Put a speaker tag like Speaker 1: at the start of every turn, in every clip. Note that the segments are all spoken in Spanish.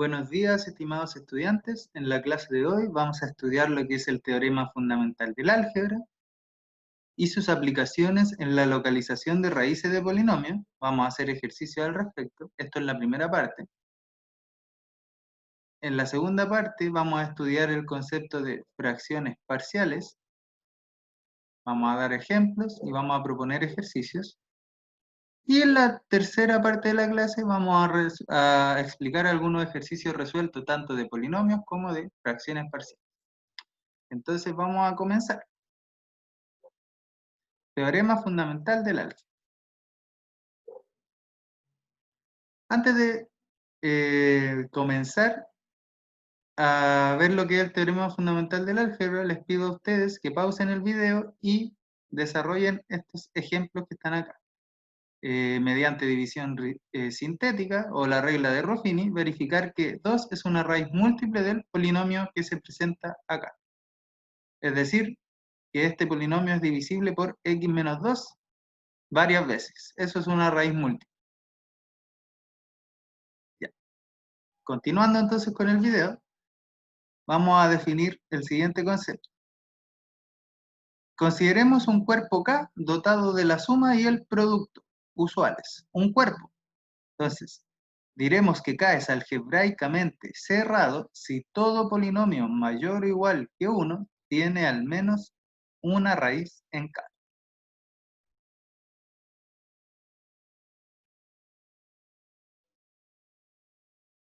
Speaker 1: Buenos días, estimados estudiantes. En la clase de hoy vamos a estudiar lo que es el teorema fundamental del álgebra y sus aplicaciones en la localización de raíces de polinomios. Vamos a hacer ejercicios al respecto. Esto es la primera parte. En la segunda parte vamos a estudiar el concepto de fracciones parciales. Vamos a dar ejemplos y vamos a proponer ejercicios. Y en la tercera parte de la clase vamos a explicar algunos ejercicios resueltos tanto de polinomios como de fracciones parciales. Entonces vamos a comenzar. Teorema fundamental del álgebra. Antes de comenzar a ver lo que es el teorema fundamental del álgebra, les pido a ustedes que pausen el video y desarrollen estos ejemplos que están acá. Mediante división sintética o la regla de Ruffini, verificar que 2 es una raíz múltiple del polinomio que se presenta acá. Es decir, que este polinomio es divisible por x menos 2 varias veces. Eso es una raíz múltiple. Ya. Continuando entonces con el video, vamos a definir el siguiente concepto. Consideremos un cuerpo K dotado de la suma y el producto usuales. Un cuerpo. Entonces, diremos que K es algebraicamente cerrado si todo polinomio mayor o igual que 1 tiene al menos una raíz en K.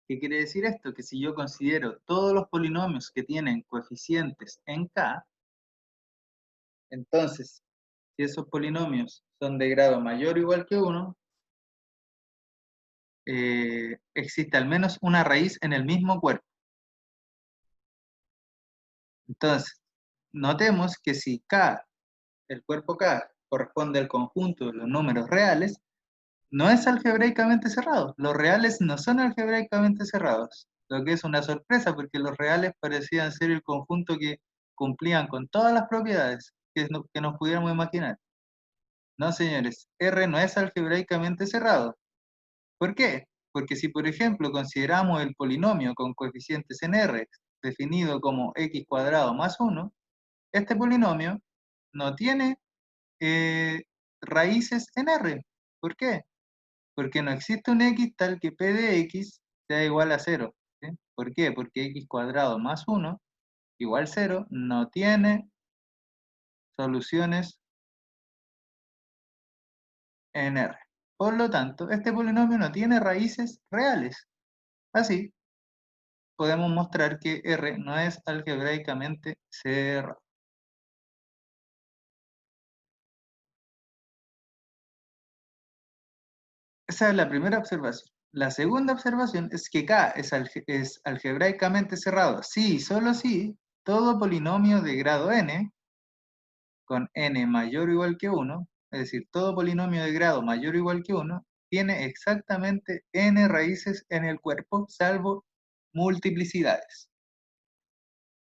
Speaker 1: ¿Qué quiere decir esto? Que si yo considero todos los polinomios que tienen coeficientes en K, entonces, si esos polinomios son de grado mayor o igual que 1, existe al menos una raíz en el mismo cuerpo. Entonces, notemos que si K, el cuerpo K, corresponde al conjunto de los números reales, no es algebraicamente cerrado. Los reales no son algebraicamente cerrados, lo que es una sorpresa porque los reales parecían ser el conjunto que cumplían con todas las propiedades que nos pudiéramos imaginar. No, señores, R no es algebraicamente cerrado. ¿Por qué? Porque si, por ejemplo, consideramos el polinomio con coeficientes en R definido como x cuadrado más 1, este polinomio no tiene raíces en R. ¿Por qué? Porque no existe un x tal que p de x sea igual a 0. ¿Sí? ¿Por qué? Porque x cuadrado más 1 igual 0 no tiene soluciones en R. Por lo tanto, este polinomio no tiene raíces reales. Así, podemos mostrar que R no es algebraicamente cerrado. Esa es la primera observación. La segunda observación es que K es algebraicamente cerrado si y solo si todo polinomio de grado n, con n mayor o igual que 1, es decir, todo polinomio de grado mayor o igual que 1, tiene exactamente n raíces en el cuerpo, salvo multiplicidades.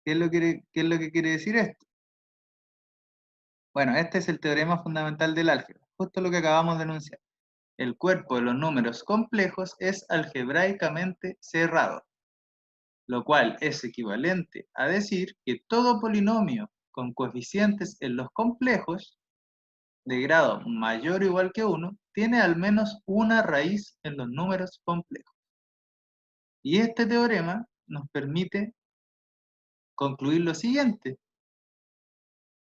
Speaker 1: ¿Qué es lo que quiere decir esto? Bueno, este es el teorema fundamental del álgebra, justo lo que acabamos de enunciar. El cuerpo de los números complejos es algebraicamente cerrado, lo cual es equivalente a decir que todo polinomio con coeficientes en los complejos de grado mayor o igual que 1 tiene al menos una raíz en los números complejos. Y este teorema nos permite concluir lo siguiente.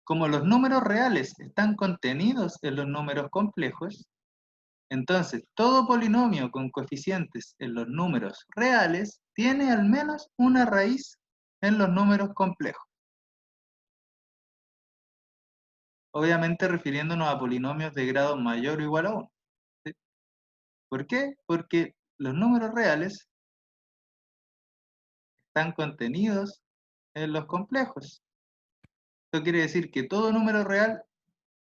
Speaker 1: Como los números reales están contenidos en los números complejos, entonces todo polinomio con coeficientes en los números reales tiene al menos una raíz en los números complejos. Obviamente refiriéndonos a polinomios de grado mayor o igual a 1. ¿Sí? ¿Por qué? Porque los números reales están contenidos en los complejos. Esto quiere decir que todo número real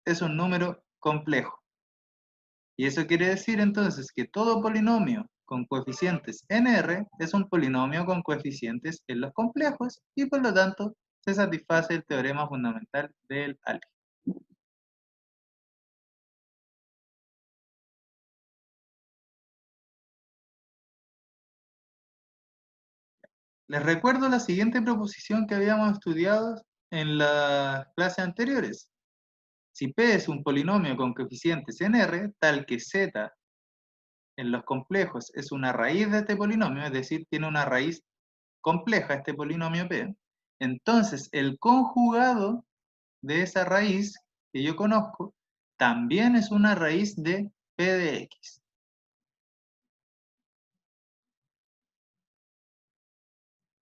Speaker 1: es un número complejo. Y eso quiere decir entonces que todo polinomio con coeficientes en R es un polinomio con coeficientes en los complejos y por lo tanto se satisface el teorema fundamental del álgebra. Les recuerdo la siguiente proposición que habíamos estudiado en las clases anteriores. Si P es un polinomio con coeficientes en R, tal que Z en los complejos es una raíz de este polinomio, es decir, tiene una raíz compleja este polinomio P, entonces el conjugado de esa raíz que yo conozco también es una raíz de P de X.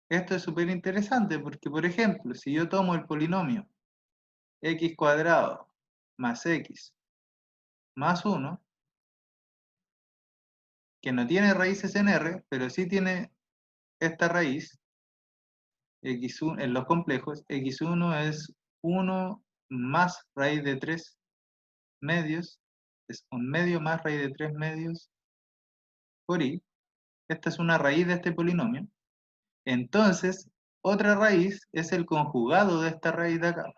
Speaker 1: Esto es súper interesante porque, por ejemplo, si yo tomo el polinomio x cuadrado más x más 1, que no tiene raíces en R, pero sí tiene esta raíz, x1, en los complejos, x1 es 1 más raíz de 3 medios, es un medio más raíz de 3 medios por i. Esta es una raíz de este polinomio. Entonces, otra raíz es el conjugado de esta raíz de acá.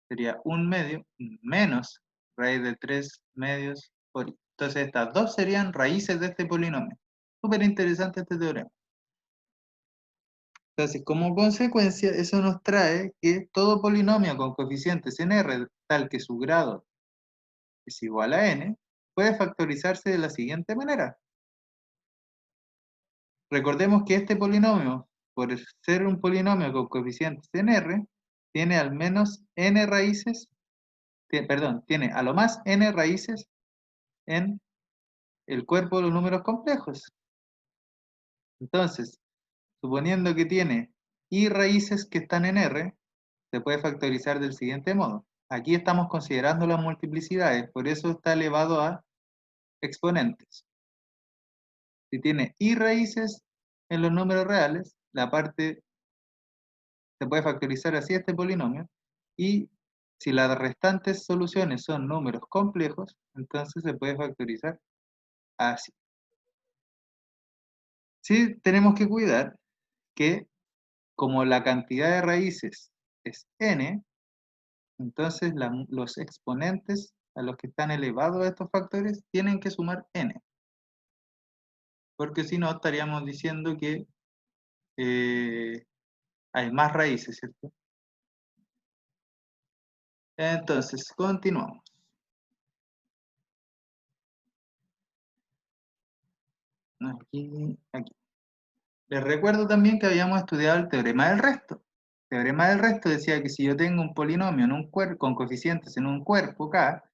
Speaker 1: Sería un medio menos raíz de 3 medios por i. Entonces, estas dos serían raíces de este polinomio. Súper interesante este teorema. Entonces, como consecuencia, eso nos trae que todo polinomio con coeficientes en R, tal que su grado es igual a n, puede factorizarse de la siguiente manera. Recordemos que este polinomio, por ser un polinomio con coeficientes en R, tiene al menos n raíces, tiene a lo más n raíces en el cuerpo de los números complejos. Entonces, suponiendo que tiene i raíces que están en R, se puede factorizar del siguiente modo. Aquí estamos considerando las multiplicidades, por eso está elevado a exponentes. Si tiene i raíces en los números reales, la parte se puede factorizar así este polinomio, y si las restantes soluciones son números complejos, entonces se puede factorizar así. Sí, tenemos que cuidar que como la cantidad de raíces es n, entonces los exponentes a los que están elevados a estos factores tienen que sumar n. Porque si no, estaríamos diciendo que hay más raíces, ¿cierto? Entonces, continuamos. Aquí. Les recuerdo también que habíamos estudiado el teorema del resto. El teorema del resto decía que si yo tengo un polinomio en un cuerpo con coeficientes en un cuerpo K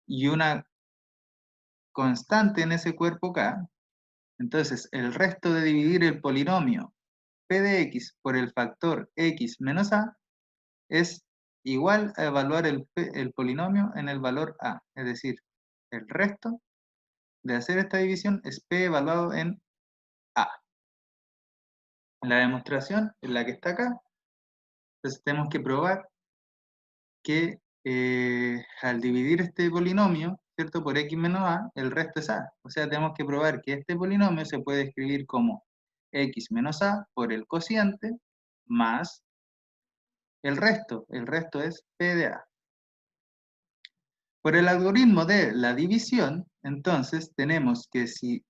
Speaker 1: y una constante en ese cuerpo K, entonces el resto de dividir el polinomio P de X por el factor X menos A es igual a evaluar el polinomio en el valor A. Es decir, el resto de hacer esta división es P evaluado en A. La demostración es la que está acá. Entonces tenemos que probar que al dividir este polinomio, ¿cierto? Por x menos a, el resto es a. O sea, tenemos que probar que este polinomio se puede escribir como x menos a por el cociente más el resto. El resto es p de a. Por el algoritmo de la división, entonces tenemos que si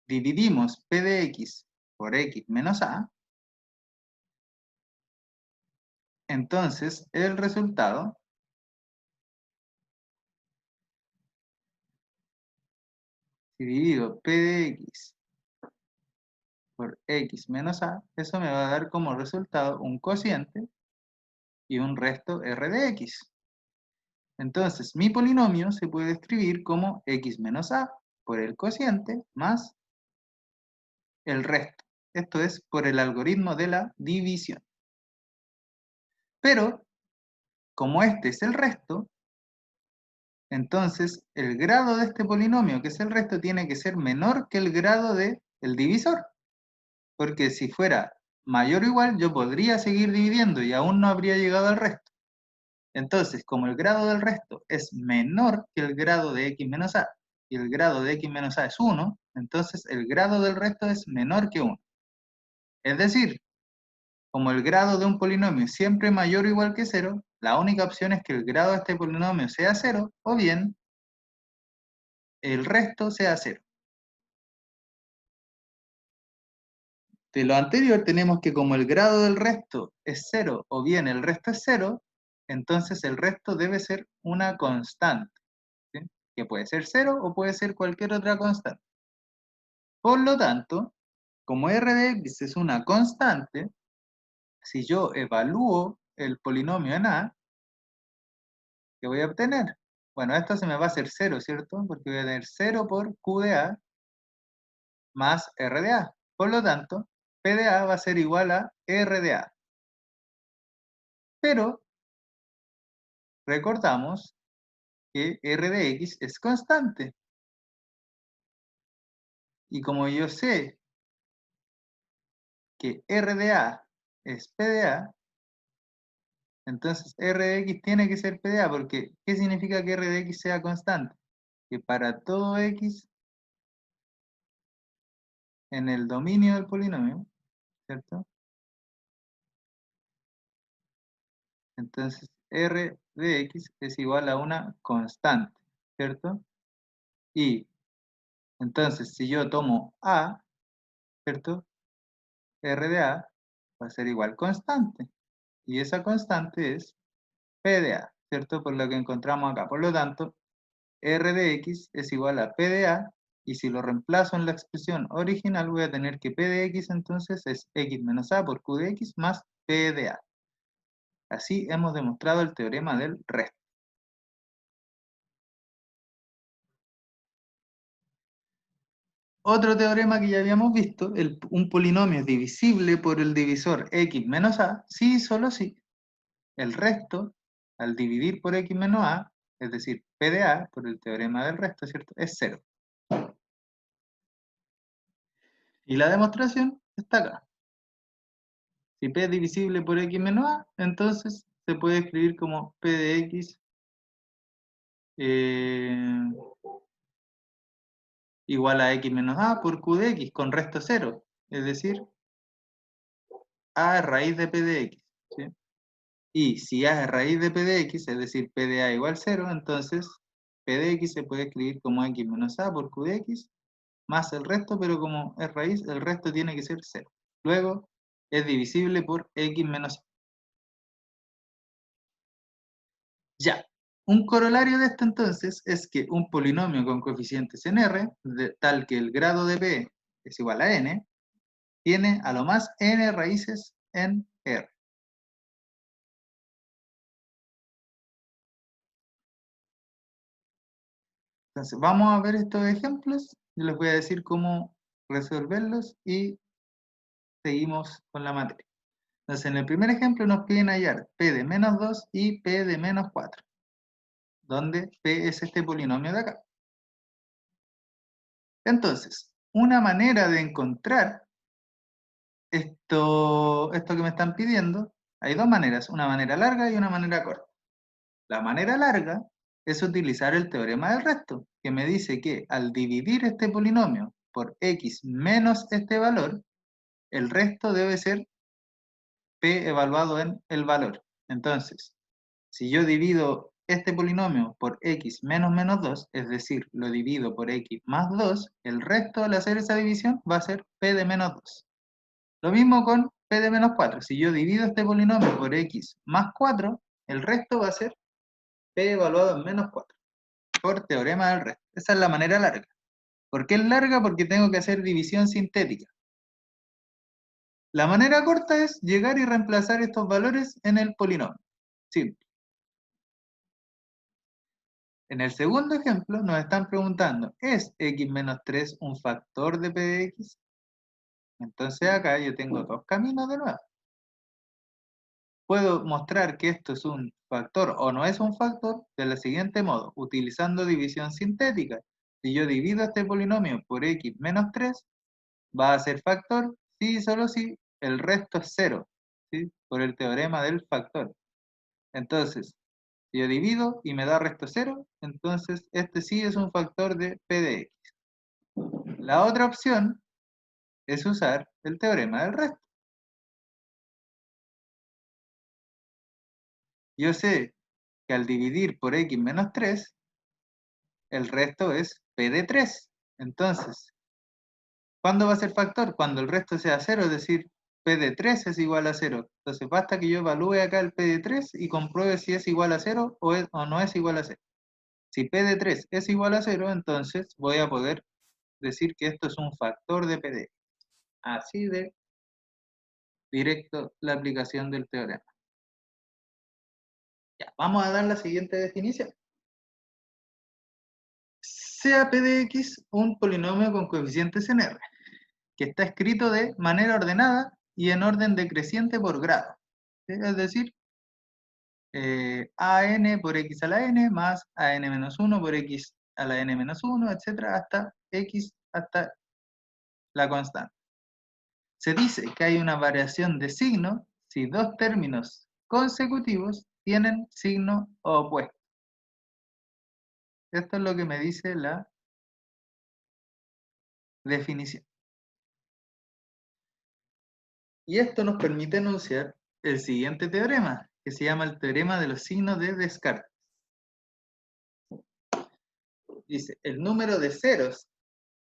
Speaker 1: dividimos p de x por x menos a, entonces el resultado, si divido p de x por x menos a, eso me va a dar como resultado un cociente y un resto r de x. Entonces, mi polinomio se puede escribir como x menos a por el cociente más el resto. Esto es por el algoritmo de la división. Pero, como este es el resto, entonces el grado de este polinomio, que es el resto, tiene que ser menor que el grado del divisor. Porque si fuera mayor o igual, yo podría seguir dividiendo y aún no habría llegado al resto. Entonces, como el grado del resto es menor que el grado de x menos a, y el grado de x menos a es 1, entonces el grado del resto es menor que 1. Es decir, como el grado de un polinomio es siempre mayor o igual que 0, la única opción es que el grado de este polinomio sea 0, o bien el resto sea 0. de lo anterior tenemos que como el grado del resto es 0 o bien el resto es 0, entonces el resto debe ser una constante, ¿sí? Que puede ser 0 o puede ser cualquier otra constante. Por lo tanto, como r de x es una constante, si yo evalúo el polinomio en A, ¿qué voy a obtener? Bueno, esto se me va a hacer 0, ¿cierto? Porque voy a tener 0 por Q de A más R de A. Por lo tanto, P de A va a ser igual a R de A. Pero recordamos que R de X es constante. Y como yo sé que R de A es P de A, entonces R de X tiene que ser P de A, porque ¿qué significa que R de X sea constante? Que para todo X en el dominio del polinomio, ¿cierto? Entonces R de X es igual a una constante, ¿cierto? Y entonces si yo tomo A, ¿cierto? R de A va a ser igual constante. Y esa constante es P de A, ¿cierto? Por lo que encontramos acá. Por lo tanto, R de X es igual a P de A, y si lo reemplazo en la expresión original voy a tener que P de X entonces es X menos A por Q de X más P de A. Así hemos demostrado el teorema del resto. Otro teorema que ya habíamos visto, un polinomio es divisible por el divisor X menos A, sí y solo si el resto, al dividir por X menos A, es decir, P de A, por el teorema del resto, ¿cierto? Es 0. Y la demostración está acá. Si P es divisible por X menos A, entonces se puede escribir como P de X eh, igual a X menos A por Q de X con resto 0. Es decir, A raíz de P de X, ¿sí? Y si A es raíz de P de X, es decir, P de A igual 0, entonces P de X se puede escribir como X menos A por Q de X más el resto, pero como es raíz, el resto tiene que ser 0. Luego es divisible por X menos A. Ya. Un corolario de esto entonces es que un polinomio con coeficientes en R, tal que el grado de P es igual a n, tiene a lo más n raíces en R. Entonces vamos a ver estos ejemplos, yo les voy a decir cómo resolverlos y seguimos con la materia. Entonces en el primer ejemplo nos piden hallar P de menos 2 y P de menos 4, donde P es este polinomio de acá. Entonces, una manera de encontrar esto que me están pidiendo, hay dos maneras, una manera larga y una manera corta. La manera larga es utilizar el teorema del resto, que me dice que al dividir este polinomio por x menos este valor, el resto debe ser p evaluado en el valor. Entonces, si yo divido este polinomio por x menos menos 2, es decir, lo divido por x más 2, el resto al hacer esa división va a ser p de menos 2. Lo mismo con p de menos 4. Si yo divido este polinomio por x más 4, el resto va a ser p evaluado en menos 4, por teorema del resto. Esa es la manera larga. ¿Por qué es larga? Porque tengo que hacer división sintética. La manera corta es llegar y reemplazar estos valores en el polinomio. Simple. En el segundo ejemplo nos están preguntando, ¿es x menos 3 un factor de p de x? Entonces acá yo tengo dos caminos de nuevo. Puedo mostrar que esto es un factor o no es un factor del siguiente modo, utilizando división sintética. Si yo divido este polinomio por x menos 3, va a ser factor si y solo si el resto es 0, ¿sí? Por el teorema del factor. Entonces, si yo divido y me da resto 0, entonces este sí es un factor de p de x. La otra opción es usar el teorema del resto. Yo sé que al dividir por x menos 3, el resto es p de 3. Entonces, ¿Cuándo va a ser factor? Cuando el resto sea 0, es decir, P de 3 es igual a 0. Entonces basta que yo evalúe acá el P de 3 y compruebe si es igual a 0 o no es igual a 0. Si P de 3 es igual a 0, entonces voy a poder decir que esto es un factor de P de X. Así de directo la aplicación del teorema. Ya, vamos a dar la siguiente definición. Sea P de X un polinomio con coeficientes en R, que está escrito de manera ordenada y en orden decreciente por grado. Es decir, an por x a la n más an menos 1 por x a la n menos 1, etcétera, hasta x hasta la constante. Se dice que hay una variación de signo si dos términos consecutivos tienen signo opuesto. Esto es lo que me dice la definición. Y esto nos permite enunciar el siguiente teorema, que se llama el teorema de los signos de Descartes. Dice, el número de ceros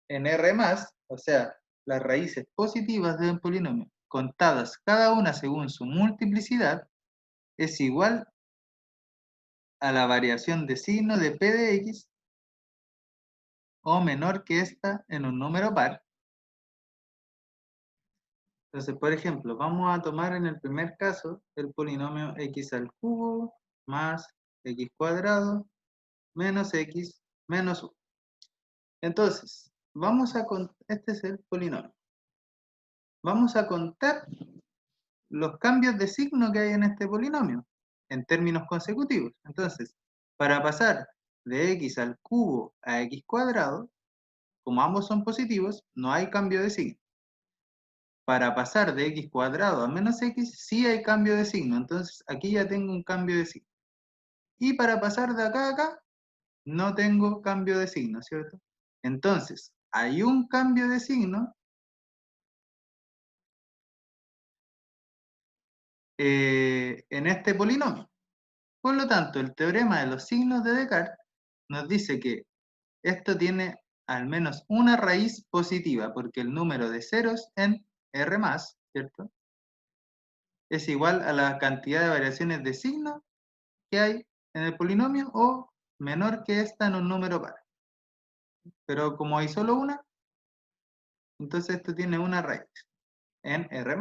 Speaker 1: en R+, o sea, las raíces positivas de un polinomio, contadas cada una según su multiplicidad, es igual a la variación de signo de P de X o menor que esta en un número par. Entonces, por ejemplo, vamos a tomar en el primer caso el polinomio x al cubo más x cuadrado menos x menos 1. Entonces, este es el polinomio. Vamos a contar los cambios de signo que hay en este polinomio, en términos consecutivos. Entonces, para pasar de x al cubo a x cuadrado, como ambos son positivos, no hay cambio de signo. Para pasar de x cuadrado a menos x, sí hay cambio de signo. Entonces, aquí ya tengo un cambio de signo. Y para pasar de acá a acá, no tengo cambio de signo, ¿cierto? Entonces, hay un cambio de signo en este polinomio. Por lo tanto, el teorema de los signos de Descartes nos dice que esto tiene al menos una raíz positiva, porque el número de ceros en R+, ¿cierto?, es igual a la cantidad de variaciones de signo que hay en el polinomio o menor que esta en un número par. Pero como hay solo una, entonces esto tiene una raíz en R+.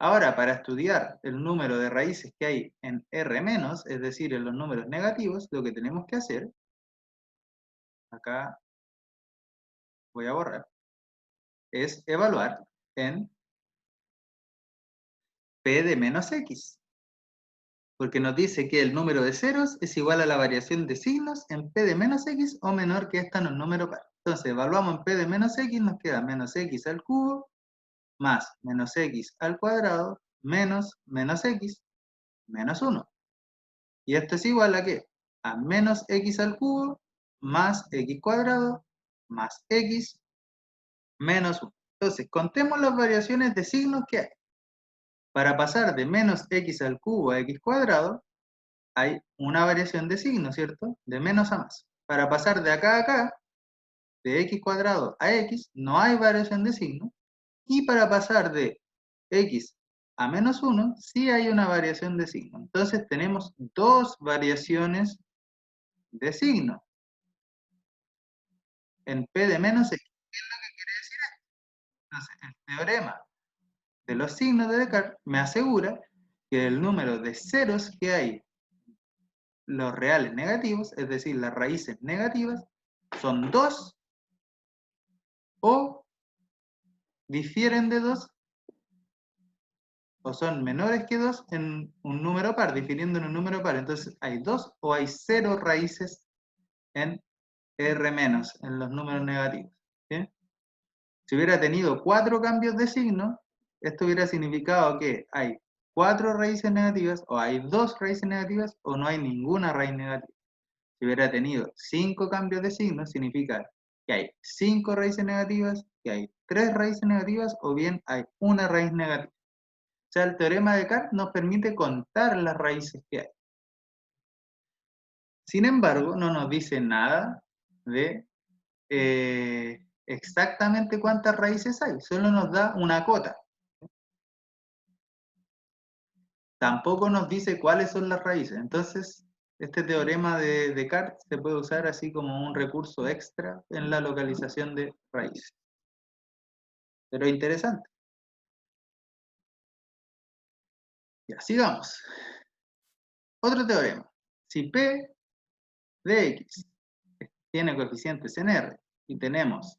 Speaker 1: Ahora, para estudiar el número de raíces que hay en R-, es decir, en los números negativos, lo que tenemos que hacer, acá voy a borrar, es evaluar en P de menos X. Porque nos dice que el número de ceros es igual a la variación de signos en P de menos X o menor que esta en un número par. Entonces, evaluamos en P de menos X, nos queda menos X al cubo, más menos X al cuadrado, menos X, menos 1. Y esto es igual a ¿qué? A menos X al cubo, más X cuadrado, más X, menos 1. Entonces, contemos las variaciones de signos que hay. Para pasar de menos X al cubo a X cuadrado, hay una variación de signo, ¿cierto? De menos a más. Para pasar de acá a acá, de x cuadrado a x, no hay variación de signo. Y para pasar de x a menos 1, sí hay una variación de signo. Entonces tenemos dos variaciones de signo en P de menos x. ¿Qué es lo que quiere decir esto? Entonces, el teorema de los signos de Descartes me asegura que el número de ceros que hay, los reales negativos, es decir, las raíces negativas, son 2 o difieren de 2 o son menores que 2 en un número par, difiriendo en un número par. Entonces hay 2 o hay 0 raíces en R-, en los números negativos. ¿Sí? Si hubiera tenido 4 cambios de signo, esto hubiera significado que hay 4 raíces negativas, o hay 2 raíces negativas, o no hay ninguna raíz negativa. Si hubiera tenido 5 cambios de signo, significa que hay 5 raíces negativas, que hay 3 raíces negativas, o bien hay una raíz negativa. O sea, el teorema de Descartes nos permite contar las raíces que hay. Sin embargo, no nos dice nada de exactamente cuántas raíces hay, solo nos da una cota. Tampoco nos dice cuáles son las raíces. Entonces, este teorema de Descartes se puede usar así como un recurso extra en la localización de raíces. Pero interesante. Ya, sigamos. Otro teorema. Si P de X tiene coeficientes en R y tenemos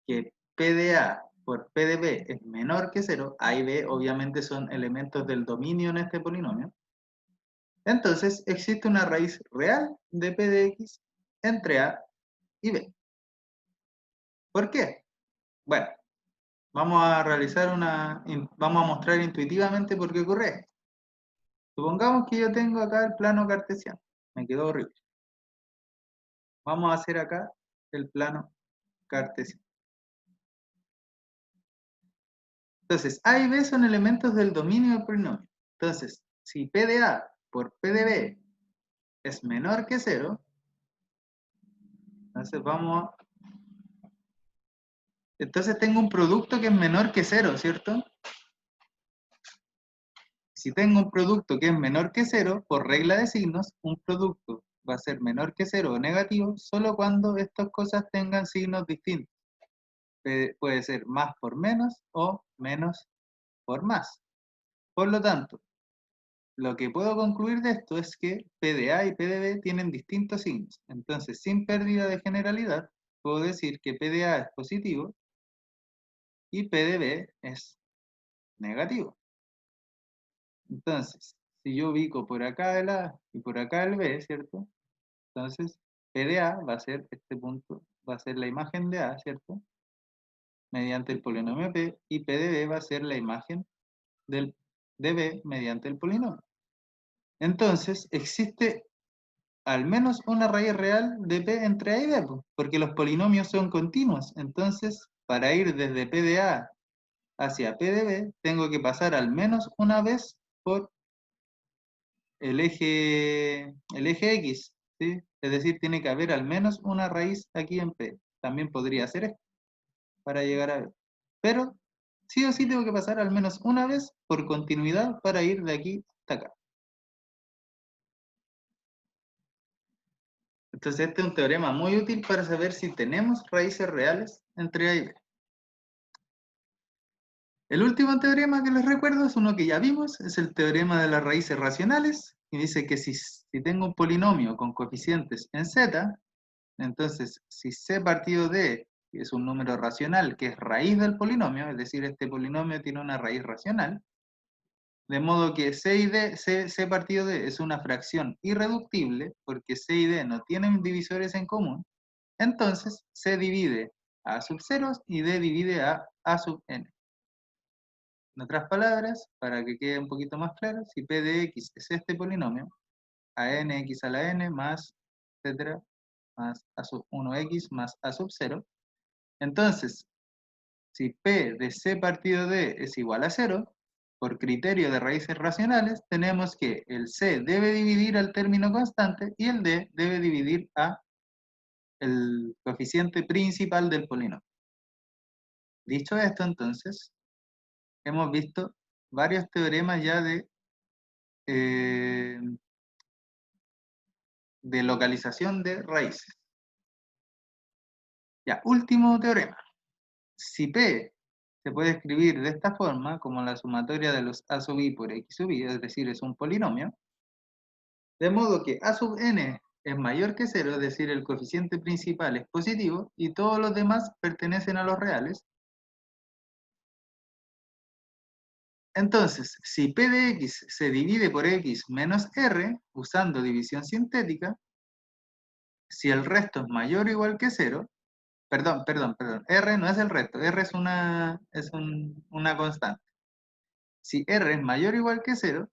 Speaker 1: que P de A por P de B es menor que 0, A y B obviamente son elementos del dominio en este polinomio, entonces existe una raíz real de P de X entre A y B. ¿Por qué? Bueno, vamos a mostrar intuitivamente por qué ocurre esto. Supongamos que yo tengo acá el plano cartesiano, me quedó horrible. Vamos a hacer acá el plano cartesiano. Entonces, A y B son elementos del dominio del polinomio. Entonces, si P de A por P de B es menor que 0, entonces tengo un producto que es menor que 0, ¿cierto? Si tengo un producto que es menor que 0, por regla de signos, un producto va a ser menor que 0 o negativo solo cuando estas cosas tengan signos distintos. Puede ser más por menos o menos por más. Por lo tanto, lo que puedo concluir de esto es que P de A y P de B tienen distintos signos. Entonces, sin pérdida de generalidad, puedo decir que P de A es positivo y P de B es negativo. Entonces, si yo ubico por acá el A y por acá el B, ¿cierto? Entonces, P de A va a ser este punto, va a ser la imagen de A, ¿cierto? Mediante el polinomio P, y P de B va a ser la imagen de B mediante el polinomio. Entonces, existe al menos una raíz real de P entre A y B, porque los polinomios son continuos. Entonces, para ir desde P de A hacia P de B, tengo que pasar al menos una vez por el eje X, ¿sí? Es decir, tiene que haber al menos una raíz aquí en P. También podría hacer esto para llegar a B. Pero sí o sí tengo que pasar al menos una vez por continuidad para ir de aquí hasta acá. Entonces este es un teorema muy útil para saber si tenemos raíces reales entre A y B. El último teorema que les recuerdo es uno que ya vimos, es el teorema de las raíces racionales, y dice que si tengo un polinomio con coeficientes en z, entonces si c partido d es un número racional que es raíz del polinomio, es decir, este polinomio tiene una raíz racional, de modo que c partido d es una fracción irreductible, porque c y d no tienen divisores en común, entonces c divide a sub 0 y d divide a sub n. En otras palabras, para que quede un poquito más claro, si p de x es este polinomio, a n x a la n más, etcétera, más a sub 1x más a sub 0, entonces, si p de c partido d es igual a 0, por criterio de raíces racionales, tenemos que el c debe dividir al término constante y el d debe dividir a el coeficiente principal del polinomio. Dicho esto, entonces, hemos visto varios teoremas ya de localización de raíces. Ya, último teorema. Si P se puede escribir de esta forma, como la sumatoria de los A sub i por X sub i, es decir, es un polinomio, de modo que A sub n es mayor que 0, es decir, el coeficiente principal es positivo, y todos los demás pertenecen a los reales. Entonces, si P de X se divide por X menos R, usando división sintética, si el resto es mayor o igual que 0, perdón, R no es el resto, R es una constante. Si R es mayor o igual que 0,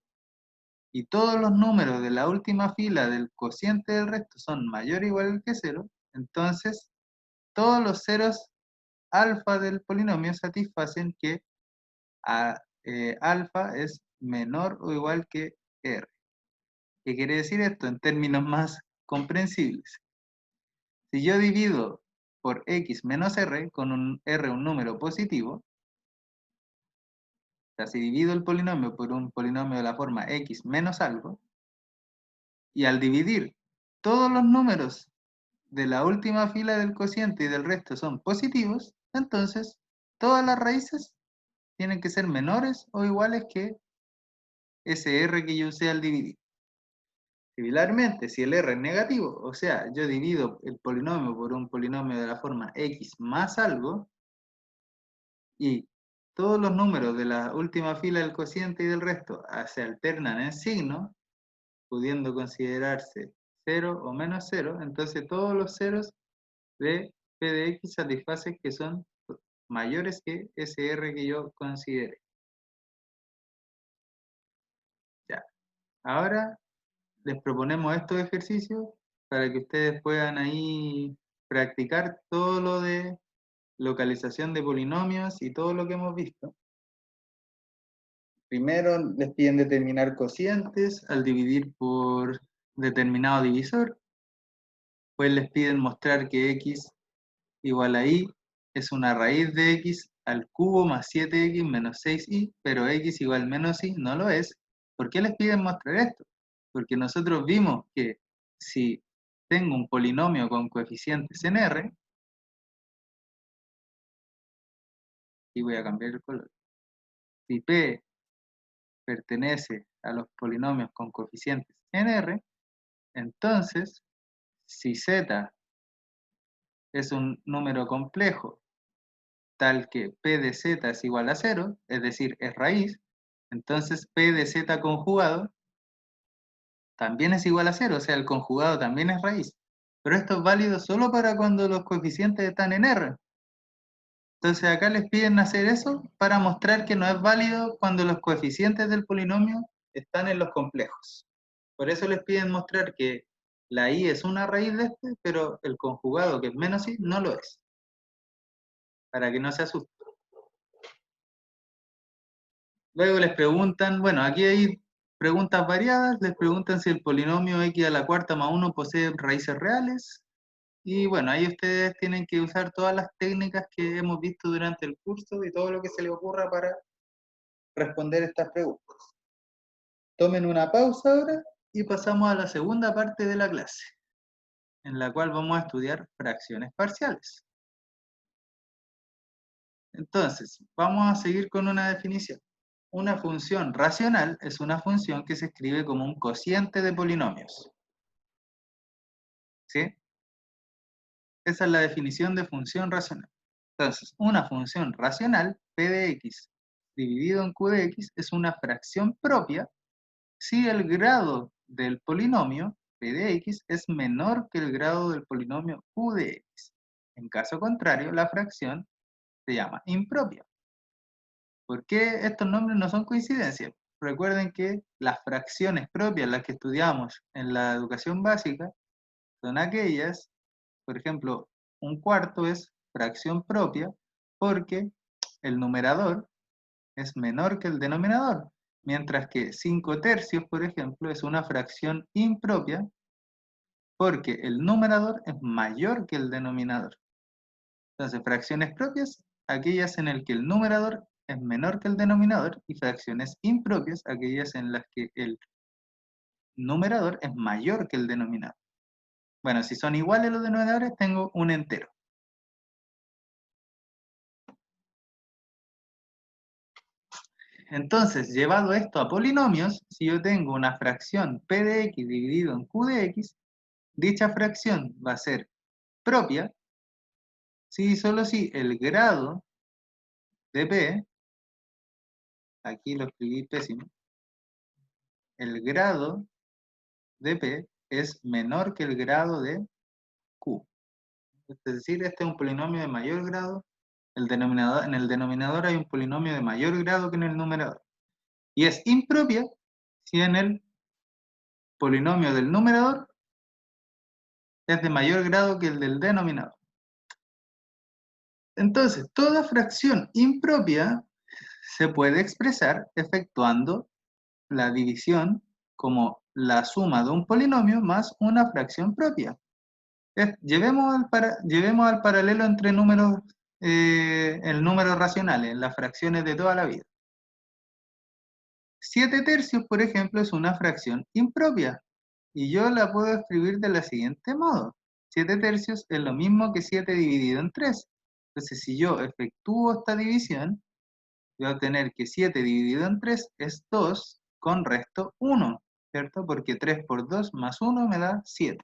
Speaker 1: y todos los números de la última fila del cociente del resto son mayor o igual que 0, entonces todos los ceros alfa del polinomio satisfacen que alfa es menor o igual que R. ¿Qué quiere decir esto en términos más comprensibles? Si yo divido por x menos r, con un r un número positivo. O sea, si divido el polinomio por un polinomio de la forma x menos algo, y al dividir todos los números de la última fila del cociente y del resto son positivos, entonces todas las raíces tienen que ser menores o iguales que ese r que yo usé al dividir. Similarmente, si el r es negativo, o sea, yo divido el polinomio por un polinomio de la forma x más algo, y todos los números de la última fila del cociente y del resto se alternan en signo, pudiendo considerarse 0 o menos 0, entonces todos los ceros de p de x satisfacen que son mayores que ese r que yo considere. Ya. Ahora les proponemos estos ejercicios para que ustedes puedan ahí practicar todo lo de localización de polinomios y todo lo que hemos visto. Primero les piden determinar cocientes al dividir por determinado divisor. Pues les piden mostrar que x igual a y es una raíz de x al cubo más 7x menos 6y, pero x igual menos y no lo es. ¿Por qué les piden mostrar esto? Porque nosotros vimos que si tengo un polinomio con coeficientes en R, y voy a cambiar el color, si P pertenece a los polinomios con coeficientes en R, entonces si Z es un número complejo tal que P de Z es igual a 0, es decir, es raíz, entonces P de Z conjugado también es igual a 0, o sea, el conjugado también es raíz. Pero esto es válido solo para cuando los coeficientes están en R. Entonces acá les piden hacer eso para mostrar que no es válido cuando los coeficientes del polinomio están en los complejos. Por eso les piden mostrar que la y es una raíz de este, pero el conjugado que es menos y no lo es. Para que no se asusten. Luego les preguntan, bueno, aquí hay preguntas variadas, les preguntan si el polinomio x a la cuarta más 1 posee raíces reales. Y bueno, ahí ustedes tienen que usar todas las técnicas que hemos visto durante el curso y todo lo que se les ocurra para responder estas preguntas. Tomen una pausa ahora y pasamos a la segunda parte de la clase, en la cual vamos a estudiar fracciones parciales. Entonces, vamos a seguir con una definición. Una función racional es una función que se escribe como un cociente de polinomios. ¿Sí? Esa es la definición de función racional. Entonces, una función racional, p de x dividido en q de x, es una fracción propia si el grado del polinomio p de x es menor que el grado del polinomio q de x. En caso contrario, la fracción se llama impropia. ¿Por qué estos nombres no son coincidencias? Recuerden que las fracciones propias, las que estudiamos en la educación básica, son aquellas, por ejemplo, un cuarto es fracción propia porque el numerador es menor que el denominador, mientras que 5/3, por ejemplo, es una fracción impropia porque el numerador es mayor que el denominador. Entonces, fracciones propias, aquellas en las que el numerador es menor que el denominador, y fracciones impropias, aquellas en las que el numerador es mayor que el denominador. Bueno, si son iguales los denominadores, tengo un entero. Entonces, llevado esto a polinomios, si yo tengo una fracción p de x dividido en q de x, dicha fracción va a ser propia si y solo si el grado de p, aquí lo escribí pésimo, el grado de p es menor que el grado de q. Es decir, este es un polinomio de mayor grado, en el denominador hay un polinomio de mayor grado que en el numerador. Y es impropia si en el polinomio del numerador es de mayor grado que el del denominador. Entonces, toda fracción impropia se puede expresar efectuando la división como la suma de un polinomio más una fracción propia. Llevemos al paralelo entre números, el número racionales, las fracciones de toda la vida. 7 tercios, por ejemplo, es una fracción impropia y yo la puedo escribir de la siguiente modo. 7 tercios es lo mismo que 7 dividido en 3. Entonces, si yo efectúo esta división, voy a obtener que 7 dividido en 3 es 2 con resto 1, ¿cierto? Porque 3 por 2 más 1 me da 7.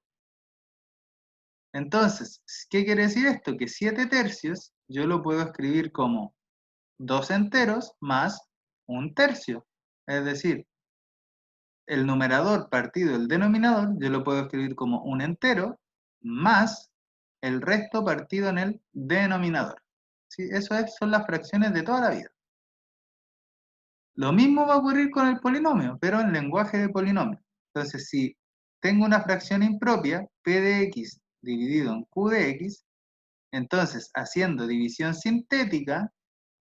Speaker 1: Entonces, ¿qué quiere decir esto? Que 7 tercios yo lo puedo escribir como 2 enteros más 1 tercio. Es decir, el numerador partido del denominador yo lo puedo escribir como 1 entero más el resto partido en el denominador. ¿Sí? Son las fracciones de toda la vida. Lo mismo va a ocurrir con el polinomio, pero en lenguaje de polinomio. Entonces, si tengo una fracción impropia, p de x dividido en q de x, entonces, haciendo división sintética,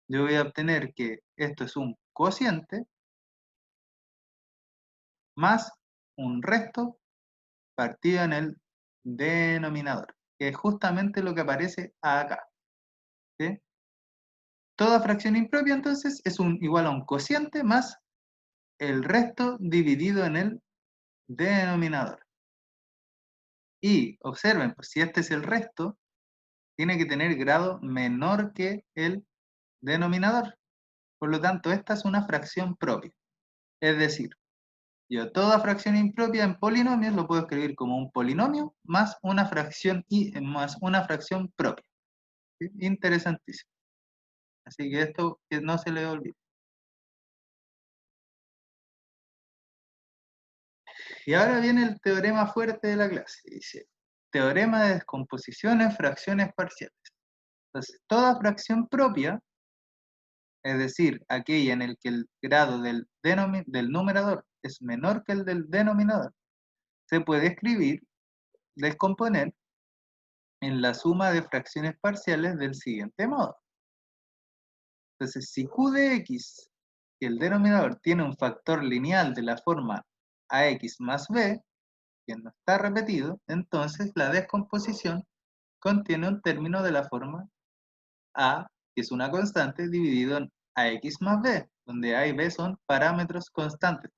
Speaker 1: yo voy a obtener que esto es un cociente más un resto partido en el denominador, que es justamente lo que aparece acá. ¿Sí? Toda fracción impropia, entonces, es igual a un cociente más el resto dividido en el denominador. Y observen, pues si este es el resto, tiene que tener grado menor que el denominador. Por lo tanto, esta es una fracción propia. Es decir, yo toda fracción impropia en polinomios lo puedo escribir como un polinomio más una fracción propia. ¿Sí? Interesantísimo. Así que esto que no se le olvide. Y ahora viene el teorema fuerte de la clase. Dice, teorema de descomposición en fracciones parciales. Entonces, toda fracción propia, es decir, aquella en el que el grado del numerador es menor que el del denominador, se puede escribir, descomponer en la suma de fracciones parciales del siguiente modo. Entonces, si q de x, que el denominador tiene un factor lineal de la forma ax más b, que no está repetido, entonces la descomposición contiene un término de la forma a, que es una constante, dividido en ax más b, donde a y b son parámetros constantes.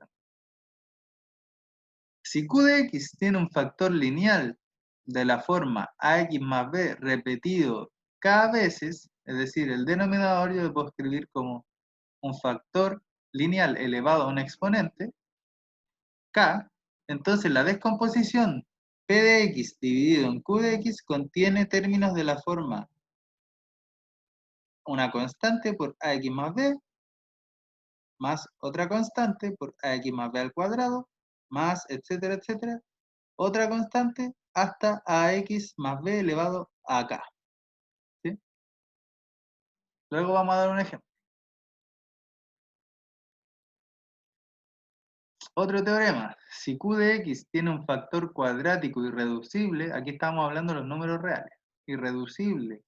Speaker 1: Si q de x tiene un factor lineal de la forma ax más b repetido k veces, es decir, el denominador yo lo puedo escribir como un factor lineal elevado a un exponente, k, entonces la descomposición p de x dividido en q de x contiene términos de la forma una constante por ax más b, más otra constante por ax más b al cuadrado, más etcétera, etcétera, otra constante hasta ax más b elevado a k. ¿Sí? Luego vamos a dar un ejemplo. Otro teorema, si q de x tiene un factor cuadrático irreducible, aquí estamos hablando de los números reales, irreducible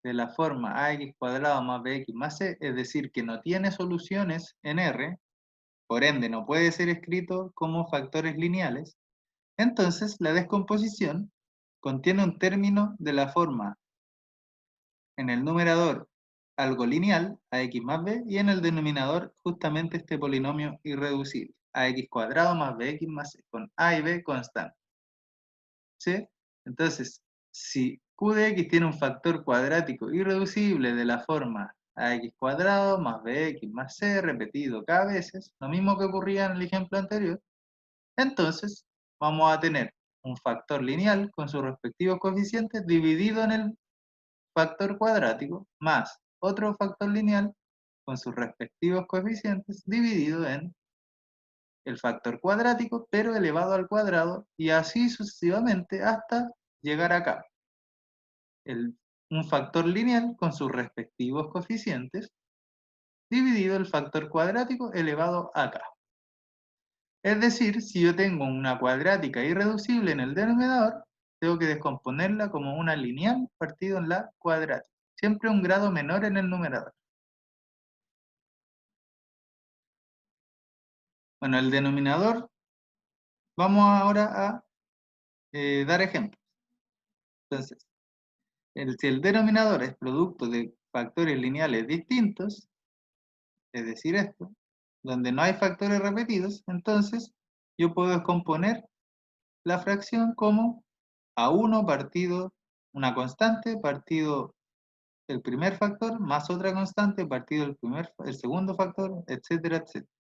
Speaker 1: de la forma ax cuadrado más bx más c, es decir, que no tiene soluciones en R, por ende no puede ser escrito como factores lineales, entonces la descomposición contiene un término de la forma en el numerador algo lineal, ax más b, y en el denominador justamente este polinomio irreducible, ax cuadrado más bx más c, con a y b constantes. ¿Sí? Entonces, si q de x tiene un factor cuadrático irreducible de la forma ax cuadrado más bx más c repetido k veces, lo mismo que ocurría en el ejemplo anterior, entonces vamos a tener un factor lineal con sus respectivos coeficientes dividido en el factor cuadrático más otro factor lineal con sus respectivos coeficientes dividido en el factor cuadrático, pero elevado al cuadrado, y así sucesivamente hasta llegar acá. Un factor lineal con sus respectivos coeficientes dividido el factor cuadrático elevado acá. Es decir, si yo tengo una cuadrática irreducible en el denominador, tengo que descomponerla como una lineal partido en la cuadrática. Siempre un grado menor en el numerador. Bueno, el denominador, vamos ahora a dar ejemplos. Entonces, si el denominador es producto de factores lineales distintos, es decir esto, donde no hay factores repetidos, entonces yo puedo descomponer la fracción como A1 partido una constante partido el primer factor más otra constante partido el segundo factor, etcétera, etcétera.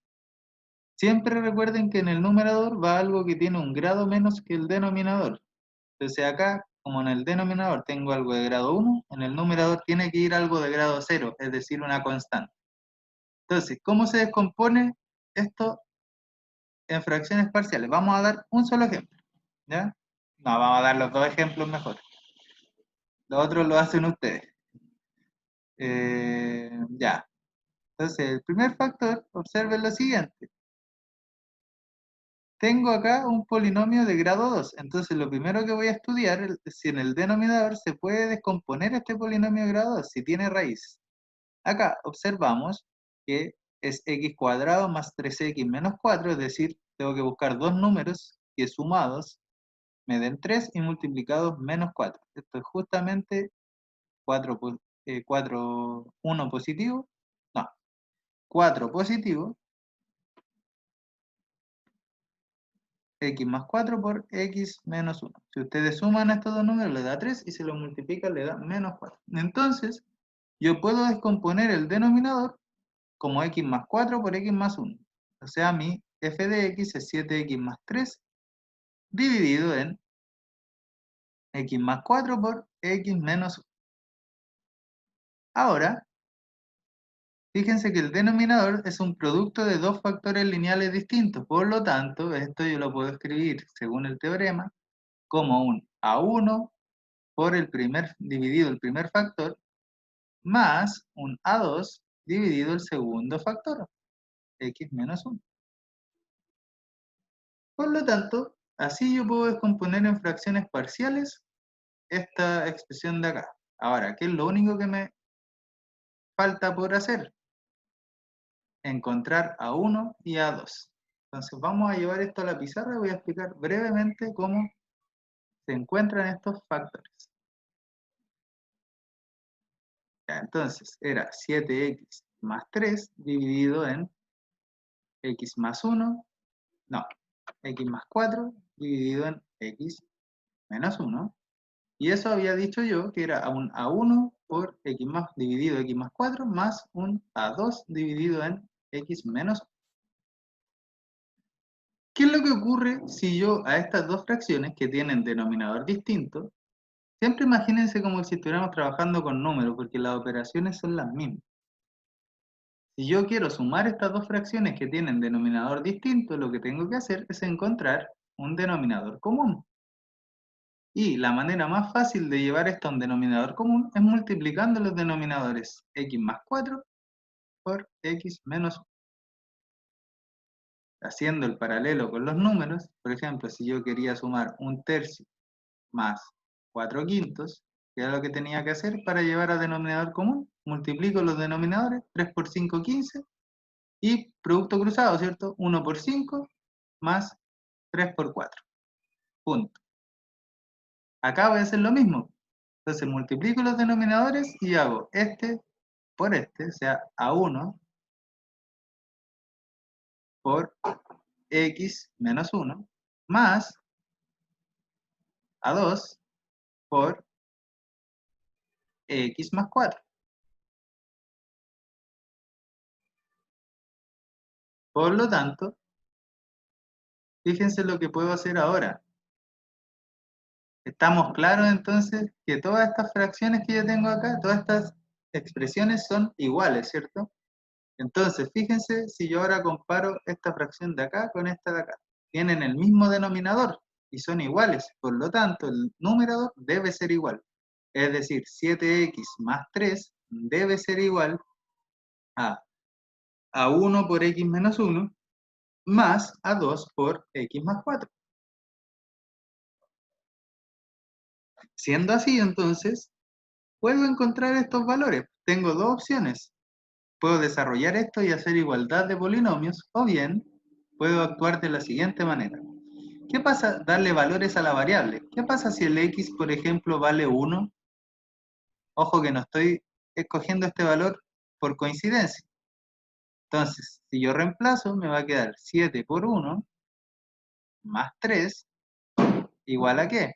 Speaker 1: Siempre recuerden que en el numerador va algo que tiene un grado menos que el denominador. Entonces acá, como en el denominador tengo algo de grado 1, en el numerador tiene que ir algo de grado 0, es decir, una constante. Entonces, ¿cómo se descompone esto en fracciones parciales? Vamos a dar un solo ejemplo, ¿ya? No, vamos a dar los dos ejemplos mejor. Los otros lo hacen ustedes. Ya. Entonces, el primer factor, observen lo siguiente. Tengo acá un polinomio de grado 2. Entonces, lo primero que voy a estudiar es si en el denominador se puede descomponer este polinomio de grado 2, si tiene raíz. Acá observamos que es x cuadrado más 3x menos 4, es decir, tengo que buscar dos números que sumados me den 3 y multiplicados menos 4. Esto es justamente 1 positivo, no, 4 positivo, x más 4 por x menos 1. Si ustedes suman estos dos números, le da 3 y si lo multiplican, le da menos 4. Entonces, yo puedo descomponer el denominador como x más 4 por x más 1. O sea, mi f de x es 7x más 3 dividido en x más 4 por x menos 1. Ahora, fíjense que el denominador es un producto de dos factores lineales distintos. Por lo tanto, esto yo lo puedo escribir, según el teorema, como un A1 por dividido el primer factor, más un A2 dividido el segundo factor, x menos 1. Por lo tanto, así yo puedo descomponer en fracciones parciales esta expresión de acá. Ahora, ¿qué es lo único que me falta por hacer? Encontrar A1 y A2. Entonces vamos a llevar esto a la pizarra y voy a explicar brevemente cómo se encuentran estos factores. Ya, entonces era 7x más 3 dividido en x más 1, no, x más 4 dividido en x menos 1. Y eso había dicho yo que era un A1 por x más dividido x más 4 más un A2 dividido en x menos 1. ¿Qué es lo que ocurre si yo a estas dos fracciones que tienen denominador distinto, siempre imagínense como si estuviéramos trabajando con números, porque las operaciones son las mismas? Si yo quiero sumar estas dos fracciones que tienen denominador distinto, lo que tengo que hacer es encontrar un denominador común. Y la manera más fácil de llevar esto a un denominador común es multiplicando los denominadores x más 4 por x menos 1. Haciendo el paralelo con los números, por ejemplo, si yo quería sumar un tercio más 4 quintos, ¿qué era lo que tenía que hacer para llevar a denominador común? Multiplico los denominadores, 3 por 5, 15, y producto cruzado, ¿cierto? 1 por 5 más 3 por 4. Punto. Acá voy a hacer lo mismo. Entonces multiplico los denominadores y hago este por este, o sea, A1 por x menos 1, más A2 por x más 4. Por lo tanto, fíjense lo que puedo hacer ahora. Estamos claros entonces que todas estas fracciones que yo tengo acá, todas estas expresiones son iguales, ¿cierto? Entonces, fíjense si yo ahora comparo esta fracción de acá con esta de acá. Tienen el mismo denominador y son iguales, por lo tanto el numerador debe ser igual. Es decir, 7x más 3 debe ser igual a 1 por x menos 1 más a 2 por x más 4. Siendo así, entonces, puedo encontrar estos valores. Tengo dos opciones. Puedo desarrollar esto y hacer igualdad de polinomios, o bien puedo actuar de la siguiente manera. ¿Qué pasa? Darle valores a la variable. ¿Qué pasa si el x, por ejemplo, vale 1? Ojo que no estoy escogiendo este valor por coincidencia. Entonces, si yo reemplazo, me va a quedar 7 por 1 más 3 igual a ¿qué?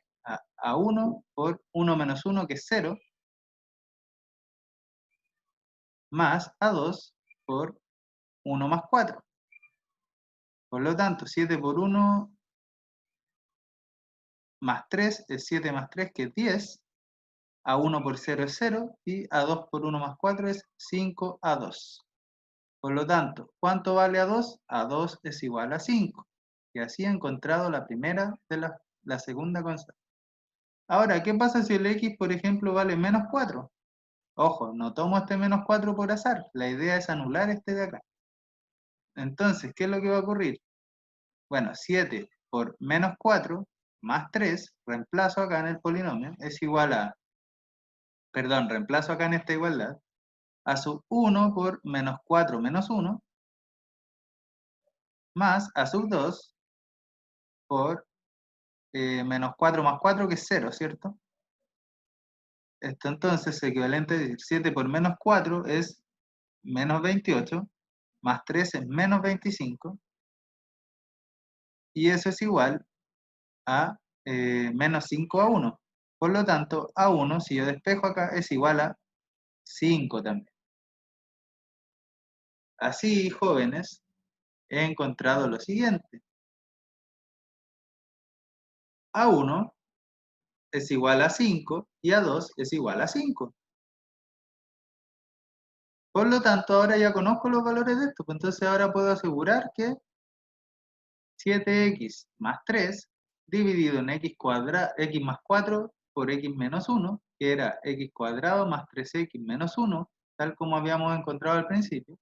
Speaker 1: A 1 por 1 menos 1, que es 0, más a 2 por 1 más 4. Por lo tanto, 7 por 1 más 3 es 7 más 3, que es 10. A 1 por 0 es 0. Y a 2 por 1 más 4 es 5 a 2. Por lo tanto, ¿cuánto vale a 2? A 2 es igual a 5. Y así he encontrado la primera de la segunda constante. Ahora, ¿qué pasa si el x, por ejemplo, vale menos 4? Ojo, no tomo este menos 4 por azar. La idea es anular este de acá. Entonces, ¿qué es lo que va a ocurrir? Bueno, 7 por menos 4 más 3, reemplazo acá en el polinomio, es igual a, perdón, reemplazo acá en esta igualdad, a sub 1 por menos 4 menos 1, más a sub 2 por menos 4 más 4, que es 0, ¿cierto? Esto entonces, equivalente a decir 7 por menos 4 es menos 28, más 3 es menos 25, y eso es igual a menos 5 a 1. Por lo tanto, a 1, si yo despejo acá, es igual a 5 también. Así, jóvenes, he encontrado lo siguiente. A 1 es igual a 5 y a 2 es igual a 5. Por lo tanto, ahora ya conozco los valores de esto, pues entonces ahora puedo asegurar que 7x más 3 dividido en x más 4 por x menos 1, que era x cuadrado más 3x menos 1, tal como habíamos encontrado al principio,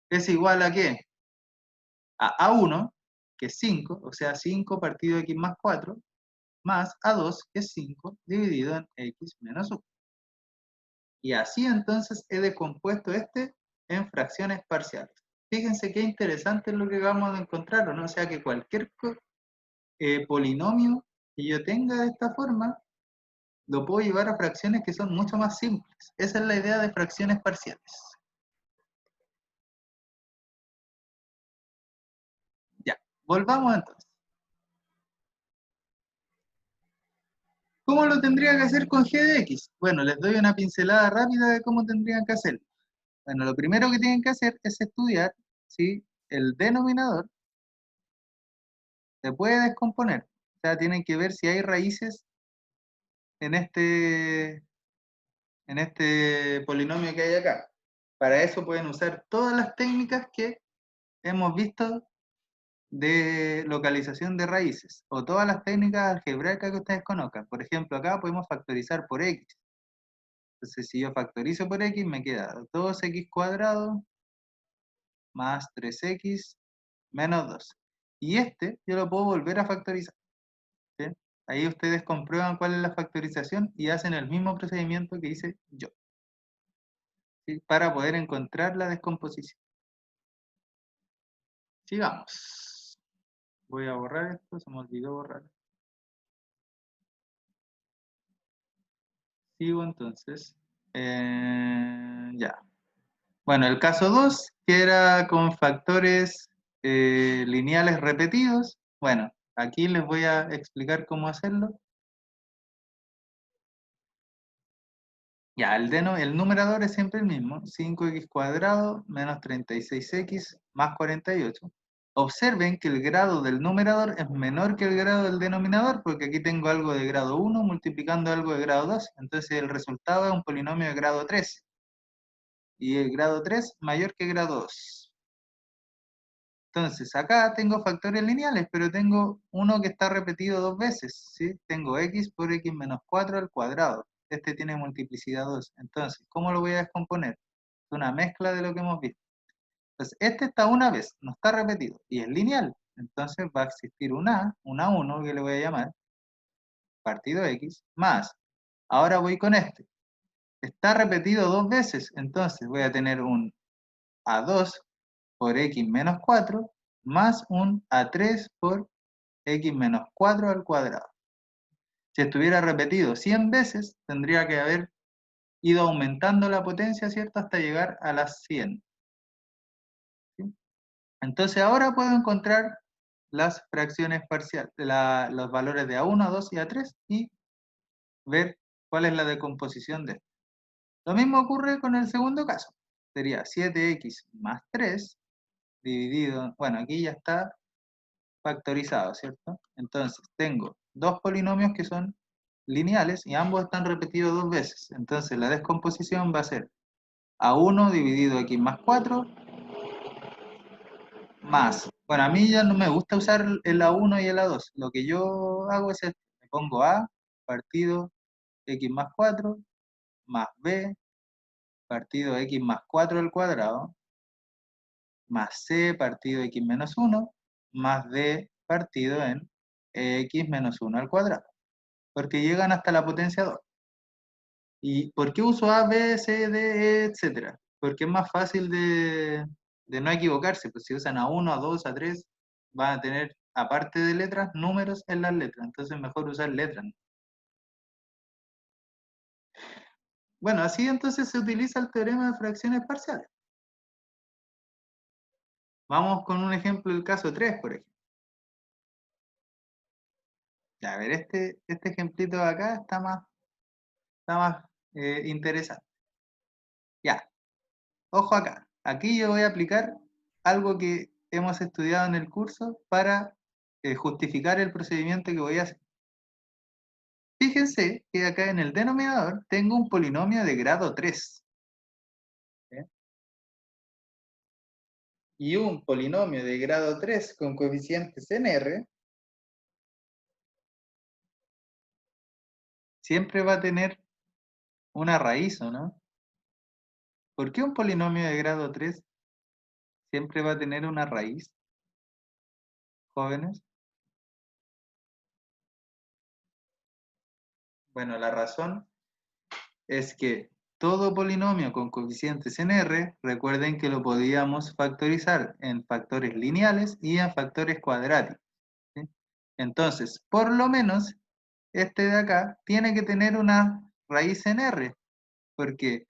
Speaker 1: es igual a ¿qué? A 1, que es 5, o sea, 5 partido x más 4, más a 2, que es 5, dividido en x menos 1. Y así entonces he descompuesto este en fracciones parciales. Fíjense qué interesante es lo que acabamos de encontrar, ¿no? O sea que cualquier polinomio que yo tenga de esta forma, lo puedo llevar a fracciones que son mucho más simples. Esa es la idea de fracciones parciales. Ya, volvamos entonces. ¿Cómo lo tendría que hacer con g de x? Bueno, les doy una pincelada rápida de cómo tendrían que hacerlo. Bueno, lo primero que tienen que hacer es estudiar si el denominador se puede descomponer. O sea, tienen que ver si hay raíces en este polinomio que hay acá. Para eso pueden usar todas las técnicas que hemos visto de localización de raíces, o todas las técnicas algebraicas que ustedes conozcan. Por ejemplo, acá podemos factorizar por x. Entonces, si yo factorizo por x, me queda 2x cuadrado más 3x menos 2. Y este yo lo puedo volver a factorizar, ¿sí? Ahí ustedes comprueban cuál es la factorización y hacen el mismo procedimiento que hice yo, ¿sí? Para poder encontrar la descomposición. Sigamos. Voy a borrar esto, se me olvidó borrar. Sigo entonces. Ya. Bueno, el caso 2, que era con factores lineales repetidos. Bueno, aquí les voy a explicar cómo hacerlo. Ya, el numerador es siempre el mismo, 5x cuadrado menos 36x más 48. Observen que el grado del numerador es menor que el grado del denominador, porque aquí tengo algo de grado 1 multiplicando algo de grado 2, entonces el resultado es un polinomio de grado 3, y el grado 3 mayor que grado 2. Entonces, acá tengo factores lineales, pero tengo uno que está repetido dos veces, ¿sí? Tengo x por x menos 4 al cuadrado. Este tiene multiplicidad 2. Entonces, ¿cómo lo voy a descomponer? Es una mezcla de lo que hemos visto. Entonces, este está una vez, no está repetido, y es lineal. Entonces, va a existir una 1, que le voy a llamar, partido x, más. Ahora voy con este. Está repetido dos veces, entonces voy a tener un a2 por x menos 4 más un a3 por x menos 4 al cuadrado. Si estuviera repetido 100 veces, tendría que haber ido aumentando la potencia, ¿cierto? Hasta llegar a las 100. ¿Sí? Entonces ahora puedo encontrar las fracciones parciales, los valores de A1, A2 y A3 y ver cuál es la decomposición de esto. Lo mismo ocurre con el segundo caso. Sería 7x más 3 dividido, bueno, aquí ya está factorizado, ¿cierto? Entonces tengo dos polinomios que son lineales y ambos están repetidos dos veces. Entonces la descomposición va a ser A1 dividido x más 4 más, bueno, a mí ya no me gusta usar el A1 y el A2. Lo que yo hago es esto. Me pongo A partido x más 4 más B partido x más 4 al cuadrado más C partido x menos 1 más D partido en x menos 1 al cuadrado. Porque llegan hasta la potencia 2. ¿Y por qué uso A, B, C, D, E, etcétera? Porque es más fácil de no equivocarse. Pues si usan A1, A2, A3, van a tener, aparte de letras, números en las letras. Entonces mejor usar letras. Bueno, así entonces se utiliza el teorema de fracciones parciales. Vamos con un ejemplo del caso 3, por ejemplo. Ya, a ver, este ejemplito de acá está más interesante. Ya, ojo acá. Aquí yo voy a aplicar algo que hemos estudiado en el curso para justificar el procedimiento que voy a hacer. Fíjense que acá en el denominador tengo un polinomio de grado 3. ¿Sí? Y un polinomio de grado 3 con coeficientes en R siempre va a tener una raíz, ¿o no? ¿Por qué un polinomio de grado 3 siempre va a tener una raíz, jóvenes? Bueno, la razón es que todo polinomio con coeficientes en R, recuerden que lo podíamos factorizar en factores lineales y en factores cuadráticos. ¿Sí? Entonces, por lo menos, este de acá tiene que tener una raíz en R, porque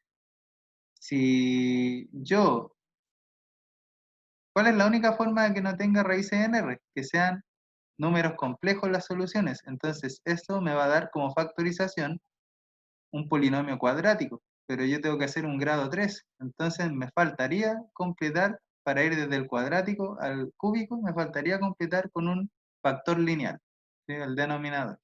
Speaker 1: si yo, ¿cuál es la única forma de que no tenga raíces en R? Que sean números complejos las soluciones. Entonces, esto me va a dar como factorización un polinomio cuadrático, pero yo tengo que hacer un grado 3, entonces me faltaría completar, para ir desde el cuadrático al cúbico, me faltaría completar con un factor lineal, ¿sí? El denominador.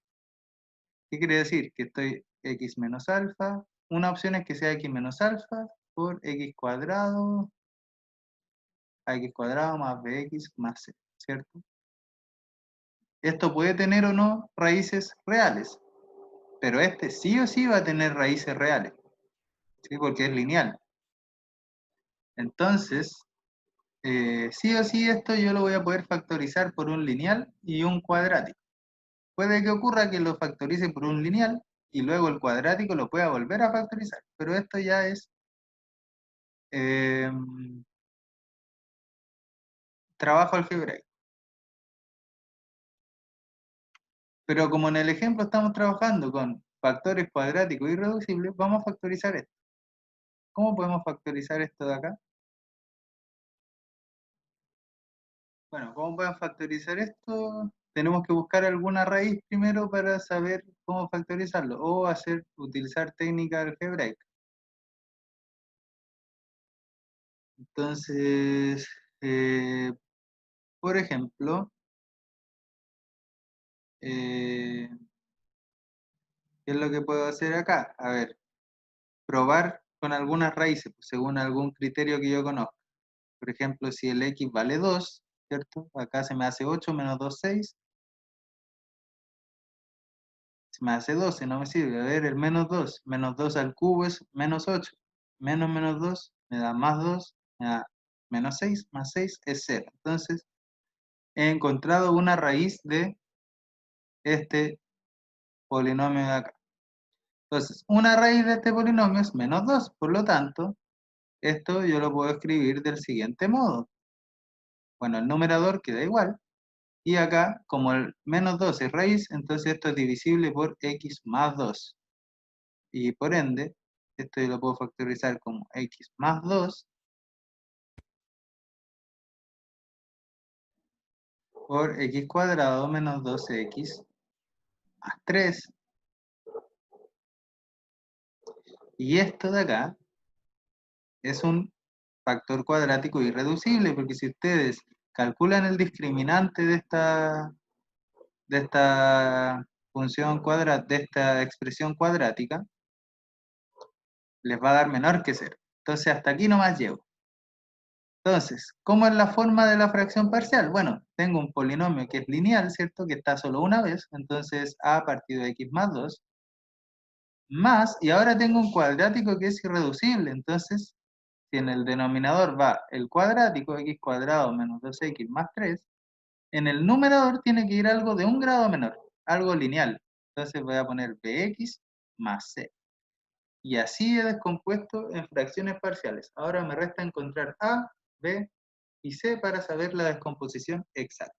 Speaker 1: ¿Qué quiere decir? Que estoy x menos alfa, una opción es que sea x menos alfa por x cuadrado, a x cuadrado más bx más c, ¿cierto? Esto puede tener o no raíces reales, pero este sí o sí va a tener raíces reales, ¿sí? Porque es lineal. Entonces, sí o sí esto yo lo voy a poder factorizar por un lineal y un cuadrático. Puede que ocurra que lo factorice por un lineal y luego el cuadrático lo pueda volver a factorizar, pero esto ya es eh, trabajo algebraico. Pero como en el ejemplo estamos trabajando con factores cuadráticos irreducibles, vamos a factorizar esto. ¿Cómo podemos factorizar esto de acá? Bueno, ¿cómo podemos factorizar esto? Tenemos que buscar alguna raíz primero para saber cómo factorizarlo o utilizar técnica algebraica. Entonces, por ejemplo, ¿qué es lo que puedo hacer acá? A ver, probar con algunas raíces, pues, según algún criterio que yo conozca. Por ejemplo, si el x vale 2, ¿cierto? Acá se me hace 8 menos 2, 6. Se me hace 12, no me sirve. A ver, el menos 2 al cubo es menos 8. Menos 2 me da más 2, me da menos 6, más 6 es 0. Entonces, he encontrado una raíz de este polinomio de acá. Entonces, una raíz de este polinomio es menos 2, por lo tanto, esto yo lo puedo escribir del siguiente modo. Bueno, el numerador queda igual, Y acá, como el menos 2 es raíz, entonces esto es divisible por x más 2. Y por ende, esto yo lo puedo factorizar como x más 2 por x cuadrado menos 2x más 3. Y esto de acá es un factor cuadrático irreducible, porque si ustedes calculan el discriminante de esta función cuadrada, de esta expresión cuadrática, les va a dar menor que 0. Entonces hasta aquí nomás llego. Entonces, ¿cómo es la forma de la fracción parcial? Bueno, tengo un polinomio que es lineal, ¿cierto? Que está solo una vez, entonces a partido de x más 2, más, y ahora tengo un cuadrático que es irreducible, entonces, si en el denominador va el cuadrático, x cuadrado menos 2x más 3, en el numerador tiene que ir algo de un grado menor, algo lineal. Entonces voy a poner bx más c. Y así he descompuesto en fracciones parciales. Ahora me resta encontrar a, b y c para saber la descomposición exacta.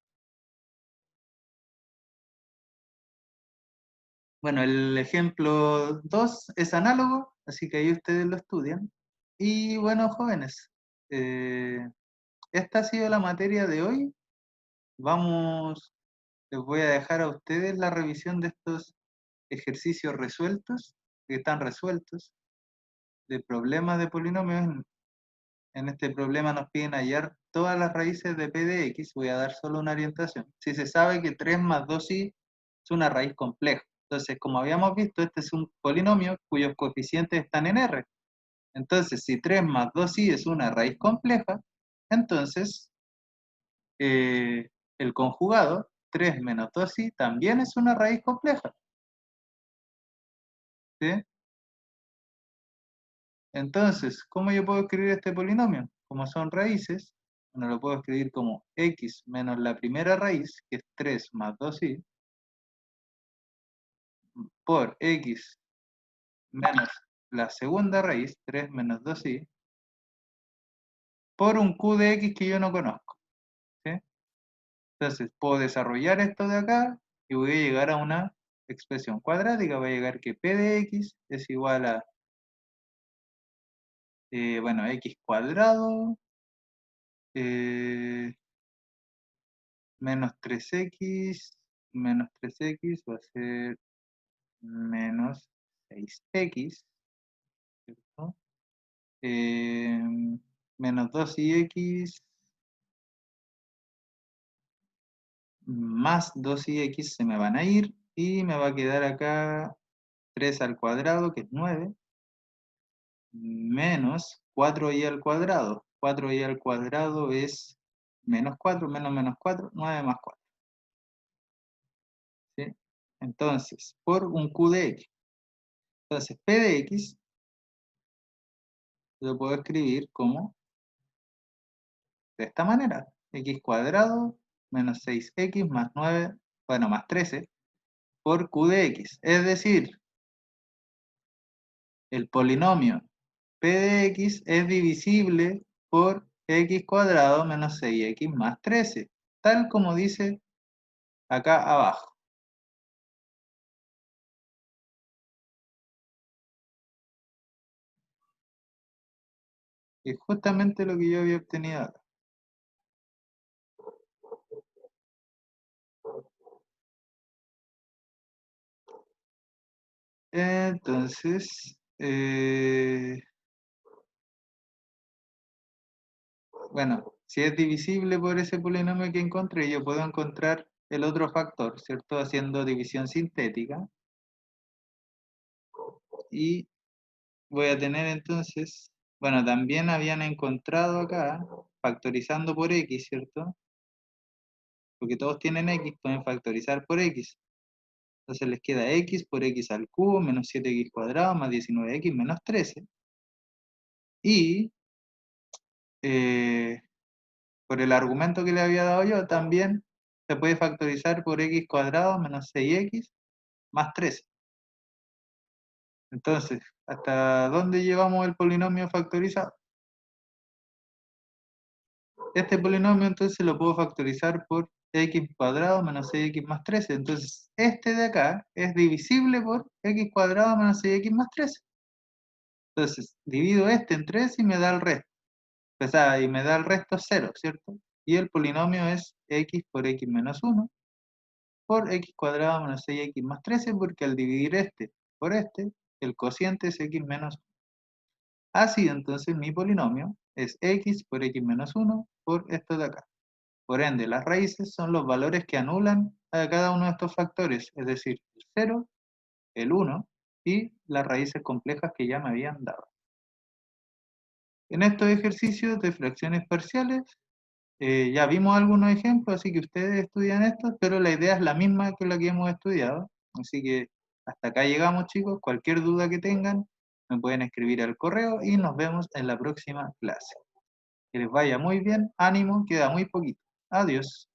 Speaker 1: Bueno, el ejemplo 2 es análogo, así que ahí ustedes lo estudian. Y bueno, jóvenes, esta ha sido la materia de hoy. Les voy a dejar a ustedes la revisión de estos ejercicios resueltos, que están resueltos, de problemas de polinomios. En este problema nos piden hallar todas las raíces de p de x. Voy a dar solo una orientación. Si se sabe que 3 más 2i es una raíz compleja. Entonces, como habíamos visto, este es un polinomio cuyos coeficientes están en R. Entonces, si 3 más 2i es una raíz compleja, entonces el conjugado 3 menos 2i también es una raíz compleja. ¿Sí? Entonces, ¿cómo yo puedo escribir este polinomio? Como son raíces, bueno, lo puedo escribir como x menos la primera raíz, que es 3 más 2i, por x menos la segunda raíz, 3 menos 2i, por un q de x que yo no conozco. ¿Sí? Entonces, puedo desarrollar esto de acá y voy a llegar a una expresión cuadrática. Voy a llegar que p de x es igual a, bueno, x cuadrado menos 3x va a ser menos 6x, ¿cierto? Eh, Menos 2x más 2x se me van a ir y me va a quedar acá 3 al cuadrado, que es 9, menos 4y al cuadrado. 4y al cuadrado es menos 4, menos 4, 9 más 4. ¿Sí? Entonces, por un q de x. Entonces, p de x lo puedo escribir como de esta manera. X cuadrado menos 6x más 9, bueno, más 13, por q de x. Es decir, el polinomio p de x es divisible por x cuadrado menos 6x más 13, tal como dice acá abajo. Es justamente lo que yo había obtenido acá. Entonces, bueno, si es divisible por ese polinomio que encontré, yo puedo encontrar el otro factor, ¿cierto? Haciendo división sintética. Y voy a tener entonces, bueno, también habían encontrado acá, factorizando por x, ¿cierto? Porque todos tienen x, pueden factorizar por x. Entonces les queda x por x al cubo menos 7x cuadrado más 19x menos 13. Y por el argumento que le había dado yo, también se puede factorizar por x cuadrado menos 6x más 13. Entonces, ¿hasta dónde llevamos el polinomio factorizado? Este polinomio entonces lo puedo factorizar por x cuadrado menos 6x más 13. Entonces, este de acá es divisible por x cuadrado menos 6x más 13. Entonces, divido este entre ese y me da el resto. O sea, y me da el resto 0, ¿cierto? Y el polinomio es x por x menos 1 por x cuadrado menos 6x más 13, porque al dividir este por este, el cociente es x menos 1. Así, entonces, mi polinomio es x por x menos 1 por esto de acá. Por ende, las raíces son los valores que anulan a cada uno de estos factores, es decir, el 0, el 1 y las raíces complejas que ya me habían dado. En estos ejercicios de fracciones parciales, ya vimos algunos ejemplos, así que ustedes estudian estos, pero la idea es la misma que la que hemos estudiado. Así que hasta acá llegamos, chicos. Cualquier duda que tengan, me pueden escribir al correo y nos vemos en la próxima clase. Que les vaya muy bien, ánimo, queda muy poquito. Adiós.